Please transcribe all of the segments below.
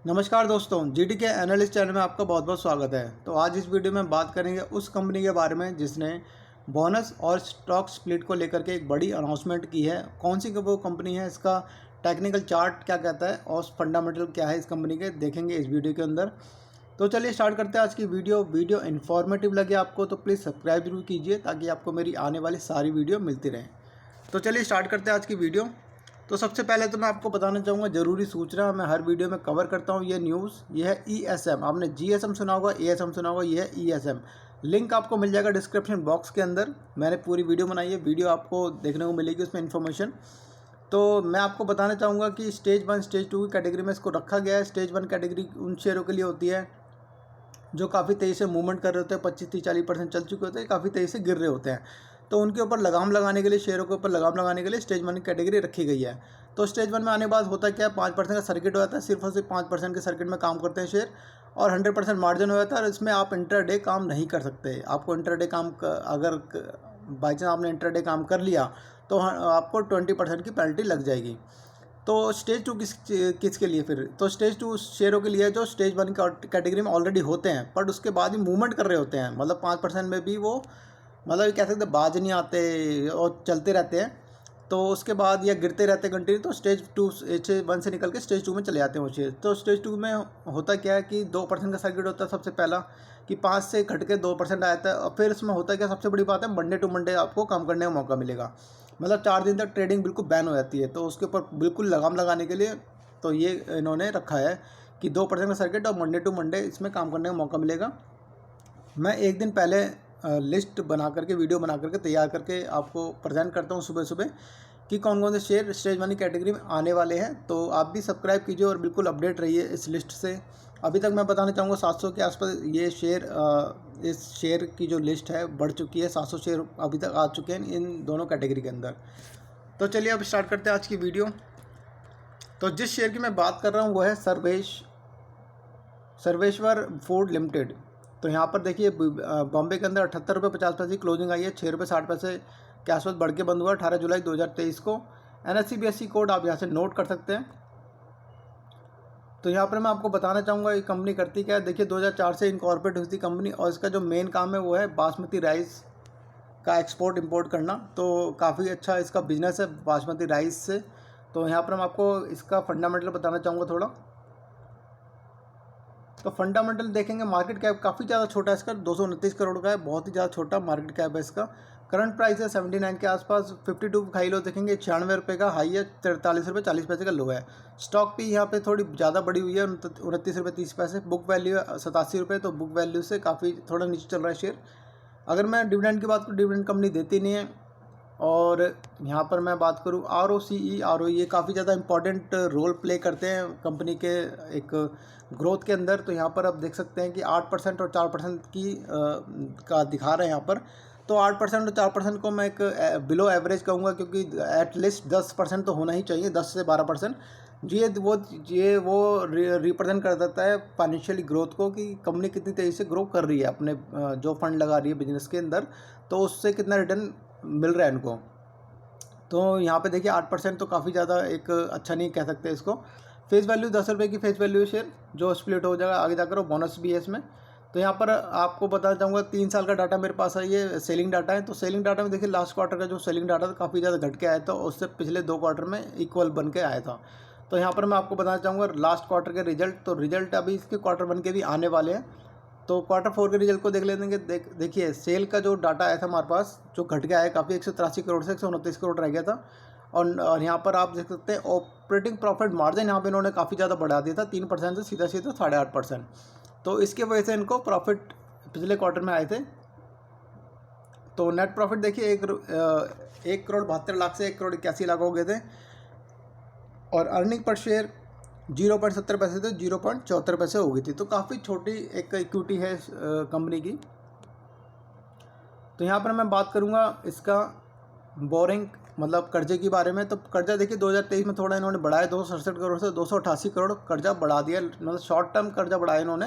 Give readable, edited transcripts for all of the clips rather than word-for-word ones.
नमस्कार दोस्तों, जीडी के एनालिस्ट चैनल में आपका बहुत बहुत स्वागत है। तो आज इस वीडियो में बात करेंगे उस कंपनी के बारे में जिसने बोनस और स्टॉक स्प्लिट को लेकर के एक बड़ी अनाउंसमेंट की है। कौन सी वो कंपनी है, इसका टेक्निकल चार्ट क्या कहता है और फंडामेंटल क्या है इस कंपनी के, देखेंगे इस वीडियो के अंदर। तो चलिए स्टार्ट करते हैं आज की वीडियो इन्फॉर्मेटिव लगे आपको तो प्लीज़ सब्सक्राइब जरूर कीजिए ताकि आपको मेरी आने वाली सारी वीडियो मिलती रहें। तो चलिए स्टार्ट करते हैं आज की वीडियो। तो सबसे पहले तो मैं आपको बताना चाहूँगा ज़रूरी सूचना, मैं हर वीडियो में कवर करता हूँ ये न्यूज़। ये है ESM, आपने GSM सुना होगा, ASM सुना होगा, ये है ESM। लिंक आपको मिल जाएगा डिस्क्रिप्शन बॉक्स के अंदर। मैंने पूरी वीडियो बनाई है, वीडियो आपको देखने को मिलेगी उसमें इन्फॉर्मेशन। तो मैं आपको बताना चाहूँगा कि स्टेज 1 स्टेज 2 की कैटेगरी में इसको रखा गया है। स्टेज 1 कैटेगरी उन शेयरों के लिए होती है जो काफ़ी तेज़ी से मूवमेंट कर रहे होते हैं, 25-30-40% चल चुके होते हैं, काफ़ी तेज़ी से गिर रहे होते हैं। तो उनके ऊपर लगाम लगाने के लिए, शेयरों के ऊपर लगाम लगाने के लिए स्टेज 1 की कैटेगरी रखी गई है। तो स्टेज 1 में आने के बाद होता क्या है, 5% का सर्किट हो जाता है, सिर्फ और सिर्फ 5% के सर्किट में काम करते हैं शेयर, और 100% मार्जिन हो जाता है। और इसमें आप इंटरडे काम नहीं कर सकते। आपको इंटरडे काम अगर बाई चांस आपने इंटरडे काम कर लिया तो आपको 20% की पेनल्टी लग जाएगी। तो स्टेज 2 किसके लिए फिर? तो स्टेज 2 शेयरों के लिए है जो स्टेज 1 कैटेगरी में ऑलरेडी होते हैं बट उसके बाद भी मूवमेंट कर रहे होते हैं, मतलब 5% में भी वो, मतलब कह सकते बाज नहीं आते और चलते रहते हैं। तो उसके बाद या गिरते रहते कंटिन्यू, तो स्टेज 1 से निकल के स्टेज 2 में चले जाते हैं वो शेयर। तो स्टेज 2 में होता क्या है कि 2% का सर्किट होता है सबसे पहला, कि 5 से घट के 2% आया था। और फिर इसमें होता है क्या, सबसे बड़ी बात है, मंडे टू मंडे आपको काम करने का मौका मिलेगा। मतलब 4 दिन तक ट्रेडिंग बिल्कुल बैन हो जाती है। तो उसके ऊपर बिल्कुल लगाम लगाने के लिए तो ये इन्होंने रखा है कि 2% का सर्किट और मंडे टू मंडे इसमें काम करने का मौका मिलेगा। मैं एक दिन पहले लिस्ट बना करके, वीडियो बना करके तैयार करके आपको प्रेजेंट करता हूँ सुबह सुबह कि कौन कौन से शेयर स्टेज 1 कैटेगरी में आने वाले हैं। तो आप भी सब्सक्राइब कीजिए और बिल्कुल अपडेट रहिए इस लिस्ट से। अभी तक मैं बताना चाहूँगा 700 के आसपास ये शेयर, इस शेयर की जो लिस्ट है बढ़ चुकी है। 700 शेयर अभी तक आ चुके हैं इन दोनों कैटेगरी के अंदर। तो चलिए अब स्टार्ट करते हैं आज की वीडियो। तो जिस शेयर की मैं बात कर रहा हूँ वो है सर्वेश्वर फूड लिमिटेड। तो यहाँ पर देखिए बॉम्बे के अंदर 78 रुपये 50 पैसे की क्लोजिंग आई है, 6 रुपये 60 पैसे के आसपास बढ़ के बंद हुआ 18 जुलाई 2023 को। NSE BSE कोड आप यहाँ से नोट कर सकते हैं। तो यहाँ पर मैं आपको बताना चाहूँगा ये कंपनी करती क्या है। देखिए 2004 से इनकॉर्पोरेट हुई थी कंपनी, और इसका जो मेन काम है वो है बासमती राइस का एक्सपोर्ट इंपोर्ट करना। तो काफ़ी अच्छा इसका बिजनेस है बासमती राइस से। तो यहाँ पर मैं आपको इसका फंडामेंटल बताना चाहूँगा थोड़ा। तो फंडामेंटल देखेंगे, मार्केट कैप काफ़ी ज़्यादा छोटा है इसका, 229 करोड़ का है, बहुत ही ज़्यादा छोटा मार्केट कैप है इसका। करंट प्राइस है 79 के आसपास। 52 हाई लो देखेंगे, 96 रुपये का हाई है, 43 रुपये 40 पैसे का लो है। स्टॉक भी यहाँ पे थोड़ी ज़्यादा बढ़ी हुई है, 29 रुपये 30 पैसे। बुक वैल्यू है 87 रुपये, तो बुक वैल्यू से काफ़ी थोड़ा नीचे चल रहा है शेयर। अगर मैं डिविडेंड की बात करूँ, डिविडेंड कंपनी देती नहीं है। और यहाँ पर मैं बात करूँ ROCE ये काफ़ी ज़्यादा इंपॉर्टेंट रोल प्ले करते हैं कंपनी के एक ग्रोथ के अंदर। तो यहाँ पर आप देख सकते हैं कि 8% और 4% की का दिखा रहे हैं यहाँ पर। तो 8% और 4% को मैं एक बिलो एवरेज कहूँगा, क्योंकि एटलीस्ट 10% तो होना ही चाहिए, 10 से 12%। ये वो रिप्रेजेंट कर देता है फाइनेंशियली ग्रोथ को, कि कंपनी कितनी तेज़ी से ग्रो कर रही है अपने जो फंड लगा रही है बिजनेस के अंदर, तो उससे कितना रिटर्न मिल रहा है इनको। तो यहाँ पे देखिए 8% तो काफ़ी ज़्यादा एक अच्छा नहीं कह सकते इसको। फेस वैल्यू 10 रुपये की फेस वैल्यू शेयर, जो स्प्लिट हो जाएगा आगे जाकर, बोनस भी है इसमें। तो यहाँ पर आपको बताना चाहूँगा 3 साल का डाटा मेरे पास है, ये सेलिंग डाटा है। तो सेलिंग डाटा में देखिए लास्ट क्वार्टर का जो सेलिंग डाटा था काफ़ी ज़्यादा घट के आया था, उससे पिछले 2 क्वार्टर में इक्वल बन के आया था। तो यहाँ पर मैं आपको बताना चाहूँगा लास्ट क्वार्टर के रिजल्ट। तो रिजल्ट अभी इसके क्वार्टर 1 के भी आने वाले हैं। तो क्वार्टर 4 के रिजल्ट को देख लेंगे। देखिए सेल का जो डाटा आया था हमारे पास, जो घट गया है काफ़ी, 183 करोड़ से 129 करोड़ रह गया था। और यहाँ पर आप देख सकते हैं ऑपरेटिंग प्रॉफिट मार्जिन यहाँ पे इन्होंने काफ़ी ज़्यादा बढ़ा दिया था, 3% से सीधा सीधा 8.5%। तो इसके वजह से इनको प्रॉफिट पिछले क्वार्टर में आए थे। तो नेट प्रॉफिट देखिए 1 करोड़ 72 लाख से 1 करोड़ 81 लाख हो गए थे। और अर्निंग पर शेयर 0.70 पैसे थे, 0.74 पैसे हो गई थी। तो काफ़ी छोटी एक इक्विटी है इस कंपनी की। तो यहाँ पर मैं बात करूँगा इसका बोरिंग मतलब कर्जे के बारे में। तो कर्जा देखिए 2023 में थोड़ा इन्होंने बढ़ाया, 267 करोड़ से 288 करोड़ कर्जा बढ़ा दिया, मतलब शॉर्ट टर्म कर्जा बढ़ाया इन्होंने।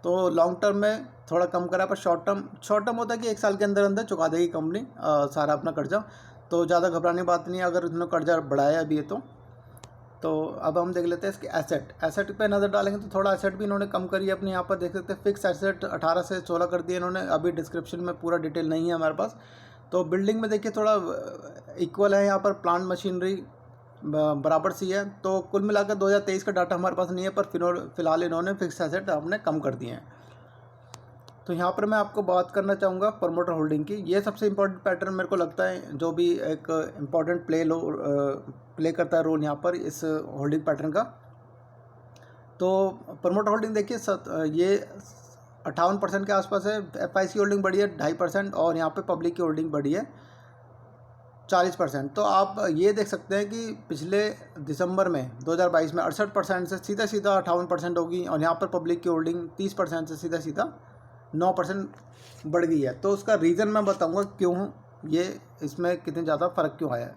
तो लॉन्ग टर्म में थोड़ा कम करा, पर शॉर्ट टर्म होता है कि 1 साल के अंदर अंदर चुका देगी कंपनी सारा अपना कर्जा। तो ज़्यादा घबराने की बात नहीं है अगर इन्होंने कर्जा बढ़ाया अभी है तो। तो अब हम देख लेते हैं इसके एसेट पे नज़र डालेंगे तो थोड़ा एसेट भी इन्होंने कम करी है अपने यहाँ पर देख सकते हैं। फिक्स एसेट 18 से 16 कर दिए इन्होंने, अभी डिस्क्रिप्शन में पूरा डिटेल नहीं है हमारे पास। तो बिल्डिंग में देखिए थोड़ा इक्वल है यहाँ पर, प्लांट मशीनरी बराबर सी है। तो कुल मिलाकर 2023 का डाटा हमारे पास नहीं है, पर फिलहाल इन्होंने फिक्स एसेट अपने कम कर दिए हैं। तो यहाँ पर मैं आपको बात करना चाहूँगा प्रमोटर होल्डिंग की। ये सबसे इम्पोर्टेंट पैटर्न मेरे को लगता है, जो भी एक इम्पॉर्टेंट प्ले करता है रोल यहाँ पर इस होल्डिंग पैटर्न का। तो प्रमोटर होल्डिंग देखिए ये 58% के आसपास है। FIC की होल्डिंग बढ़ी है 2.5%, और यहाँ पे पब्लिक की होल्डिंग बढ़ी है 40%। तो आप ये देख सकते हैं कि पिछले दिसंबर में 2022 में 68% से सीधा 58% होगी, और यहाँ पर पब्लिक की होल्डिंग 30% से सीधा 9% बढ़ गई है। तो उसका रीज़न मैं बताऊंगा क्यों ये इसमें कितने ज़्यादा फ़र्क क्यों आया है।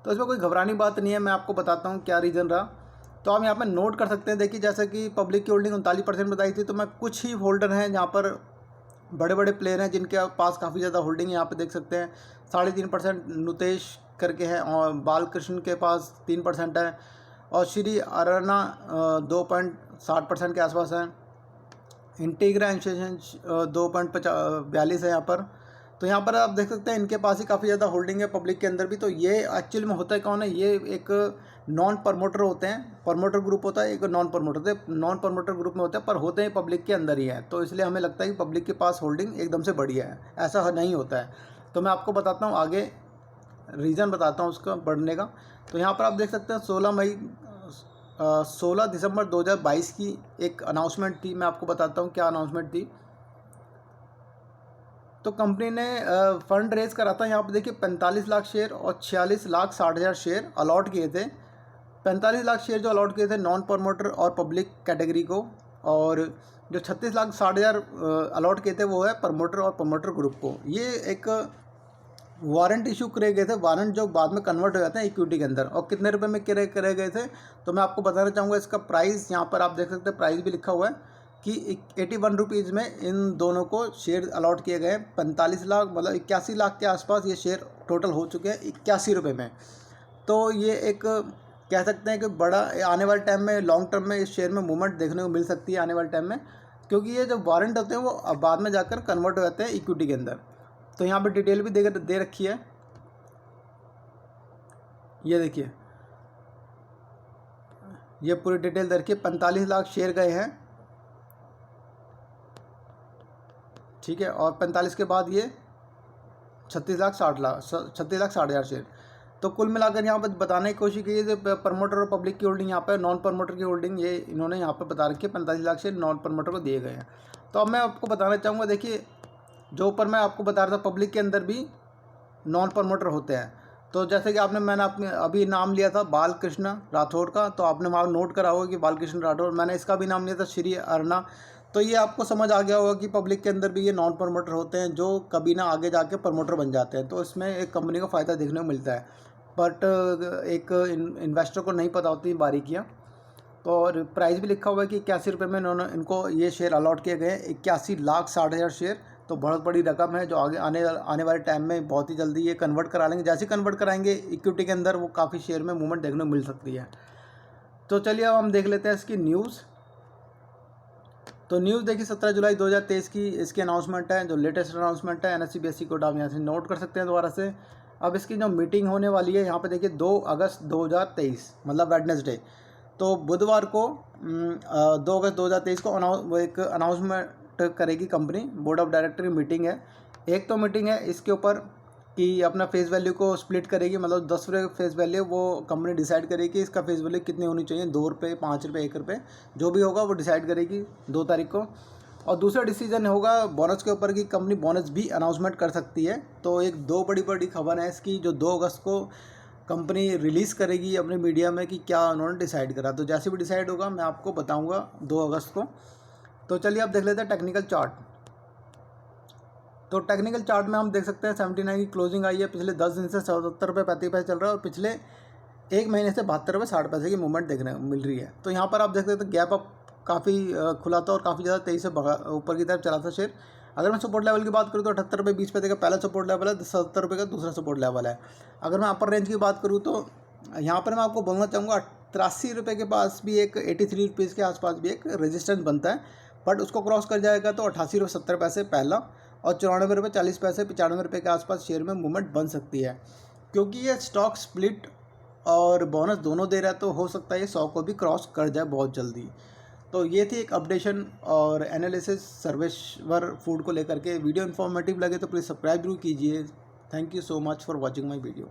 तो इसमें कोई घबराने की बात नहीं है, मैं आपको बताता हूँ क्या रीज़न रहा। तो हम यहाँ पर नोट कर सकते हैं। देखिए जैसे कि पब्लिक की होल्डिंग 39% बताई थी, तो मैं कुछ ही होल्डर हैं जहाँ पर बड़े बड़े प्लेयर हैं जिनके पास काफ़ी ज़्यादा होल्डिंग है। यहाँ पर देख सकते हैं 3.5% नुतेश करके हैं, और बालकृष्ण के पास 3% है, और श्री अरना 2.60% के आसपास है। इंटीग्रा इंश्योरेंस 2.42 है यहाँ पर। तो यहाँ पर आप देख सकते हैं इनके पास ही काफ़ी ज़्यादा होल्डिंग है पब्लिक के अंदर भी। तो ये एक्चुअली में होता है कौन है, ये एक नॉन प्रमोटर होते हैं। प्रमोटर ग्रुप होता है, एक नॉन प्रमोटर होते हैं। नॉन प्रमोटर ग्रुप में होते हैं, पर होते हैं पब्लिक के अंदर ही है। तो इसलिए हमें लगता है कि पब्लिक के पास होल्डिंग एकदम से बढ़िया है, ऐसा नहीं होता है। तो मैं आपको बताता हूँ आगे, रीज़न बताता हूँ उसका बढ़ने का। तो यहाँ पर आप देख सकते हैं 16 दिसंबर 2022 की एक अनाउंसमेंट थी। मैं आपको बताता हूँ क्या अनाउंसमेंट थी। तो कंपनी ने फंड रेज करा था। यहाँ पे देखिए 45 लाख शेयर और 46,60,000 शेयर अलॉट किए थे। 45 लाख शेयर जो अलॉट किए थे नॉन प्रमोटर और पब्लिक कैटेगरी को, और जो 36,60,000 अलॉट किए थे वो है प्रमोटर और प्रमोटर ग्रुप को। ये एक वारंट इशू करे गए थे, वारंट जो बाद में कन्वर्ट हो जाते हैं इक्विटी के अंदर। और कितने रुपए में करे गए थे, तो मैं आपको बताना चाहूँगा इसका प्राइस। यहाँ पर आप देख सकते हैं प्राइस भी लिखा हुआ है कि 81 रुपीज़ में इन दोनों को शेयर अलॉट किए गए। 45 लाख मतलब 81 लाख के आसपास ये शेयर टोटल हो चुके हैं 81 रुपये में। तो ये एक कह सकते हैं कि बड़ा आने वाले टाइम में, लॉन्ग टर्म में इस शेयर में मूवमेंट देखने को मिल सकती है आने वाले टाइम में, क्योंकि ये जो वारंट होते हैं वो बाद में जाकर कन्वर्ट हो जाते हैं इक्विटी के अंदर। तो यहाँ पे डिटेल भी दे रखी है, ये देखिए, ये पूरी डिटेल दे रखी है। 45 लाख शेयर गए हैं, ठीक है, और 45 के बाद ये 36,60,000 शेयर। तो कुल मिलाकर यहाँ पर बताने की कोशिश की है प्रमोटर और पब्लिक की होल्डिंग, यहाँ पर नॉन प्रमोटर की होल्डिंग ये इन्होंने यहाँ पर बता रखी है। 45 लाख शेयर नॉन प्रमोटर को दिए गए हैं। तो अब मैं आपको बताना चाहूँगा, देखिए जो ऊपर मैं आपको बता रहा था पब्लिक के अंदर भी नॉन प्रमोटर होते हैं। तो जैसे कि मैंने अपने अभी नाम लिया था बालकृष्ण राठौड़ का, तो आपने वहाँ नोट करा होगा कि बालकृष्ण राठौड़। मैंने इसका भी नाम लिया था श्री अरना। तो ये आपको समझ आ गया होगा कि पब्लिक के अंदर भी ये नॉन प्रमोटर होते हैं, जो कभी ना आगे जाके प्रमोटर बन जाते हैं। तो इसमें एक कंपनी को फ़ायदा देखने को मिलता है, बट एक इन्वेस्टर को नहीं पता होती बारीकियाँ। तो और प्राइस भी लिखा हुआ है कि 81 रुपये में इनको ये शेयर अलॉट किए गए हैं, 81,60,000 शेयर। तो बहुत बड़ी रकम है, जो आने वाले टाइम में बहुत ही जल्दी ये कन्वर्ट करा लेंगे। जैसे कन्वर्ट कराएंगे इक्विटी के अंदर, वो काफ़ी शेयर में मूवमेंट देखने को मिल सकती है। तो चलिए अब हम देख लेते हैं इसकी न्यूज़। तो न्यूज़ देखिए 17 जुलाई 2023 की इसकी अनाउंसमेंट है, जो लेटेस्ट अनाउंसमेंट है। NSE BSE कोड आप यहाँ से नोट कर सकते हैं दोबारा से। अब इसकी जो मीटिंग होने वाली है यहाँ पे देखिए 2 अगस्त 2023 मतलब वेडनेसडे, तो बुधवार को 2 अगस्त 2023 को एक अनाउंसमेंट करेगी कंपनी। बोर्ड ऑफ डायरेक्टर की मीटिंग है। एक तो मीटिंग है इसके ऊपर कि अपना फेस वैल्यू को स्प्लिट करेगी, मतलब 10 रुपये फेस वैल्यू वो कंपनी डिसाइड करेगी इसका फेस वैल्यू कितनी होनी चाहिए, 2 रुपये, 5 रुपये, 1 रुपये, जो भी होगा वो डिसाइड करेगी 2 तारीख को। और दूसरा डिसीजन होगा बोनस के ऊपर, कि कंपनी बोनस भी अनाउंसमेंट कर सकती है। तो एक 2 बड़ी खबर है इसकी, जो 2 अगस्त को कंपनी रिलीज़ करेगी अपने मीडिया में कि क्या उन्होंने डिसाइड करा। तो जैसे भी डिसाइड होगा मैं आपको बताऊँगा 2 अगस्त को। तो चलिए अब देख लेते हैं टेक्निकल चार्ट। तो टेक्निकल चार्ट में हम देख सकते हैं 79 की क्लोजिंग आई है। पिछले 10 दिन से 77 रुपये 35 पैसे चल रहा है, और पिछले 1 महीने से 72 रुपये 60 पैसे की मूवमेंट देखने को मिल रही है। तो यहाँ पर आप देख सकते हैं गैप अप काफ़ी खुला था और काफ़ी ज़्यादा तेज़ी से ऊपर की तरफ चला था शेयर। अगर मैं सपोर्ट लेवल की बात करूँ तो 78 रुपये 20 पैसे का पहला सपोर्ट लेवल है, 77 रुपये का दूसरा सपोर्ट लेवल है। अगर मैं अपर रेंज की बात करूँ तो यहाँ पर मैं आपको बोलना चाहूँगा ₹83 के पास भी एक 83 रुपीज़ के आसपास भी एक रेजिस्टेंस बनता है, बट उसको क्रॉस कर जाएगा तो 88 रुपये 70 पैसे पहला और 94 रुपये 40 पैसे 95 रुपये के आसपास शेयर में मूवमेंट बन सकती है। क्योंकि ये स्टॉक स्प्लिट और बोनस दोनों दे रहा है तो हो सकता है ये 100 को भी क्रॉस कर जाए बहुत जल्दी। तो ये थी एक अपडेशन और एनालिसिस सर्वेश्वर फूड को लेकर के। वीडियो इन्फॉर्मेटिव लगे तो प्लीज़ सब्सक्राइब जरूर कीजिए। Thank you so much for watching my video.